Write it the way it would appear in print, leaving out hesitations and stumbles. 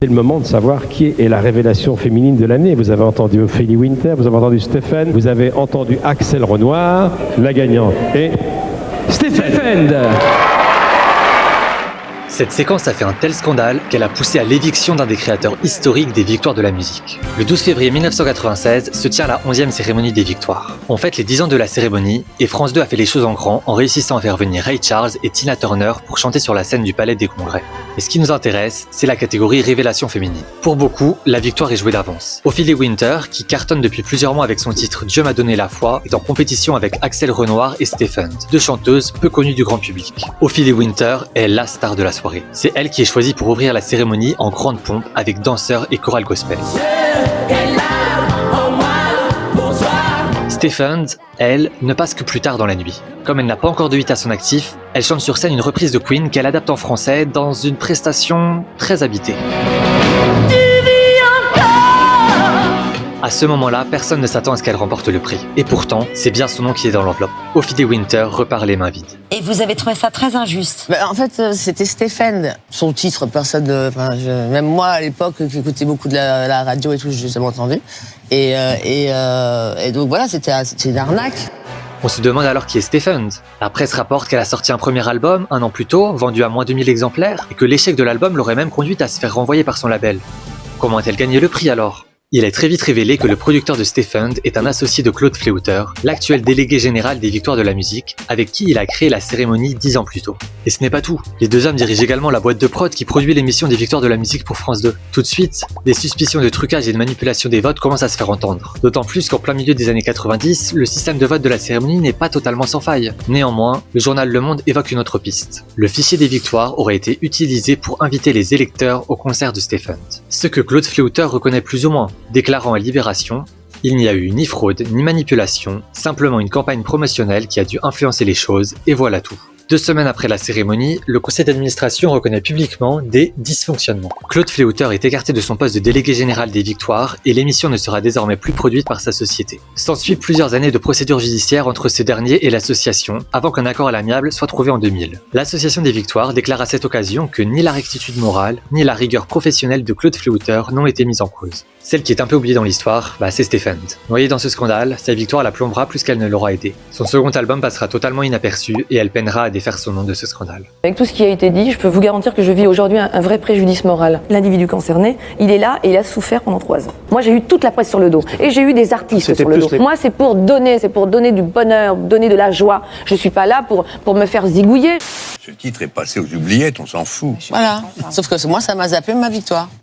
C'est le moment de savoir qui est la révélation féminine de l'année. Vous avez entendu Ophélie Winter, vous avez entendu Stéphane, vous avez entendu Axel Renoir. La gagnante est Stéphane. Cette séquence a fait un tel scandale qu'elle a poussé à l'éviction d'un des créateurs historiques des victoires de la musique. Le 12 février 1996 se tient la 11e cérémonie des victoires. On fête les 10 ans de la cérémonie et France 2 a fait les choses en grand en réussissant à faire venir Ray Charles et Tina Turner pour chanter sur la scène du Palais des Congrès. Et ce qui nous intéresse, c'est la catégorie révélation féminine. Pour beaucoup, la victoire est jouée d'avance. Ophélie Winter, qui cartonne depuis plusieurs mois avec son titre Dieu m'a donné la foi, est en compétition avec Axel Renoir et Stéphane, deux chanteuses peu connues du grand public. Ophélie Winter est la star de la soirée. C'est elle qui est choisie pour ouvrir la cérémonie en grande pompe avec danseurs et chorale gospel. Stéphane, elle, ne passe que plus tard dans la nuit. Comme elle n'a pas encore de hit à son actif, elle chante sur scène une reprise de Queen qu'elle adapte en français dans une prestation très habitée. À ce moment-là, personne ne s'attend à ce qu'elle remporte le prix. Et pourtant, c'est bien son nom qui est dans l'enveloppe. Ophélie Winter repart les mains vides. Et vous avez trouvé ça très injuste? En fait, c'était Stéphane. Son titre, personne même moi, à l'époque, qui écoutais beaucoup de la radio et tout, j'ai jamais entendu. Et donc voilà, c'était une arnaque. On se demande alors qui est Stéphane. La presse rapporte qu'elle a sorti un premier album un an plus tôt, vendu à moins de 1000 exemplaires, et que l'échec de l'album l'aurait même conduite à se faire renvoyer par son label. Comment a-t-elle gagné le prix alors ? Il est très vite révélé que le producteur de Stéphane est un associé de Claude Fleuter, l'actuel délégué général des victoires de la musique, avec qui il a créé la cérémonie 10 ans plus tôt. Et ce n'est pas tout. Les deux hommes dirigent également la boîte de prod qui produit l'émission des victoires de la musique pour France 2. Tout de suite, des suspicions de trucage et de manipulation des votes commencent à se faire entendre. D'autant plus qu'en plein milieu des années 90, le système de vote de la cérémonie n'est pas totalement sans faille. Néanmoins, le journal Le Monde évoque une autre piste. Le fichier des victoires aurait été utilisé pour inviter les électeurs au concert de Stéphane. Ce que Claude Fleuter reconnaît plus ou moins, déclarant à Libération « Il n'y a eu ni fraude ni manipulation, simplement une campagne promotionnelle qui a dû influencer les choses, et voilà tout ». 2 semaines après la cérémonie, le conseil d'administration reconnaît publiquement des dysfonctionnements. Claude Fleuter est écarté de son poste de délégué général des victoires et l'émission ne sera désormais plus produite par sa société. S'ensuit plusieurs années de procédures judiciaires entre ce dernier et l'association avant qu'un accord à l'amiable soit trouvé en 2000. L'association des victoires déclare à cette occasion que ni la rectitude morale ni la rigueur professionnelle de Claude Fleuter n'ont été mises en cause. Celle qui est un peu oubliée dans l'histoire, c'est Stéphane. Noyée dans ce scandale, sa victoire la plombera plus qu'elle ne l'aura aidé. Son second album passera totalement inaperçu et elle peinera à défaire son nom de ce scandale. Avec tout ce qui a été dit, je peux vous garantir que je vis aujourd'hui un vrai préjudice moral. L'individu concerné, il est là et il a souffert pendant 3 ans. Moi, j'ai eu toute la presse sur le dos et j'ai eu des artistes sur le dos. Moi, c'est pour donner du bonheur, donner de la joie. Je suis pas là pour me faire zigouiller. Ce titre est passé aux oubliettes, on s'en fout. Voilà. Sauf que moi, ça m'a zappé ma victoire.